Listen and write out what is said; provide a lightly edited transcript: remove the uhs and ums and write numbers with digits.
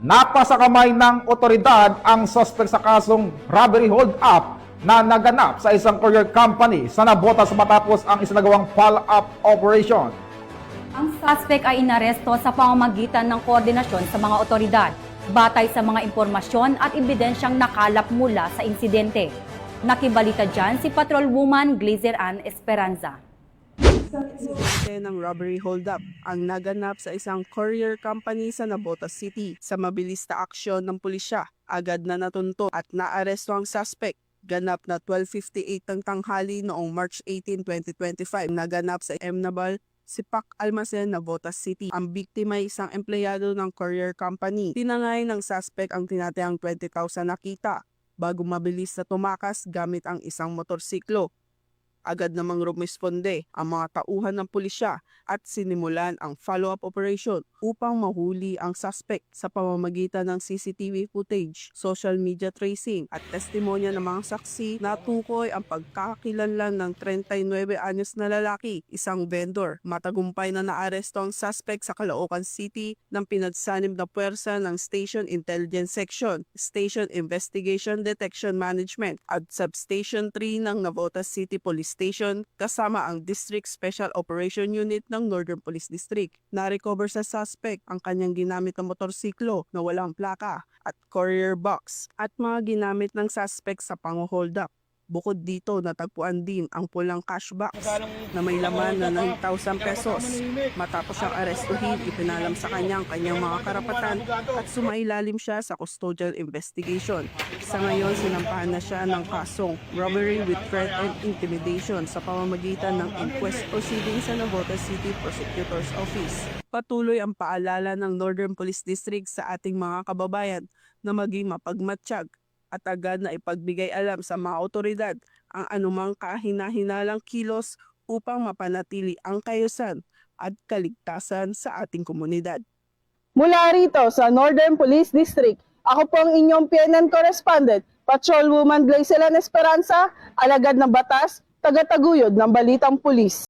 napasakamay ng otoridad ang suspect sa kasong robbery hold-up na naganap sa isang courier company sa Navotas matapos ang isinagawang follow-up operation. Ang suspect ay inaresto sa pamamagitan ng koordinasyon sa mga otoridad, batay sa mga impormasyon at ebidensyang nakalap mula sa insidente. Nakibalita dyan si Patrolwoman Glazer Ann Esperanza. Insidente ng robbery hold-up ang naganap sa isang courier company sa Navotas City. Sa mabilis na aksyon ng pulisya, agad na natunto at naaresto ang suspect. Ganap na 12:58 ng tanghali noong March 18, 2025. Naganap sa Nabal, Sipak Almacen, Navotas City. Ang biktima ay isang empleyado ng courier company. Tinangay ng suspect ang tinatayang 20,000 na kita bago mabilis na tumakas gamit ang isang motorsiklo. Agad namang rumisponde ang mga tauhan ng pulisya at sinimulan ang follow-up operation upang mahuli ang suspect sa pamamagitan ng CCTV footage, social media tracing at testimonya ng mga saksi. Natukoy ang pagkakakilanlan ng 39 anyos na lalaki, isang vendor. Matagumpay na naaresto ang suspect sa Caloocan City ng pinagsanib na puwersa ng Station Intelligence Section, Station Investigation Detection Management at Substation 3 ng Navotas City Police Station kasama ang District Special Operation Unit ng Northern Police District. Na-recover sa suspect ang kanyang ginamit na motorsiklo na walang plaka at courier box at mga ginamit ng suspect sa pang-hold up. Bukod dito, natagpuan din ang pulang cash box na may laman na 9,000 pesos. Matapos siyang arestuhin, ipinalam sa kanyang mga karapatan at sumailalim siya sa custodial investigation. Sa ngayon, sinampahan na siya ng kasong robbery with threat and intimidation sa pamamagitan ng inquest proceedings sa Navotas City Prosecutor's Office. Patuloy ang paalala ng Northern Police District sa ating mga kababayan na maging mapagmatsyag at agad na ipagbigay alam sa mga otoridad ang anumang kahina-hinalang kilos upang mapanatili ang kaayusan at kaligtasan sa ating komunidad. Mula rito sa Northern Police District, ako po ang inyong PNN correspondent, Patrolwoman Glazer Ann Esperanza, alagad ng batas, tagataguyod ng Balitang Pulis.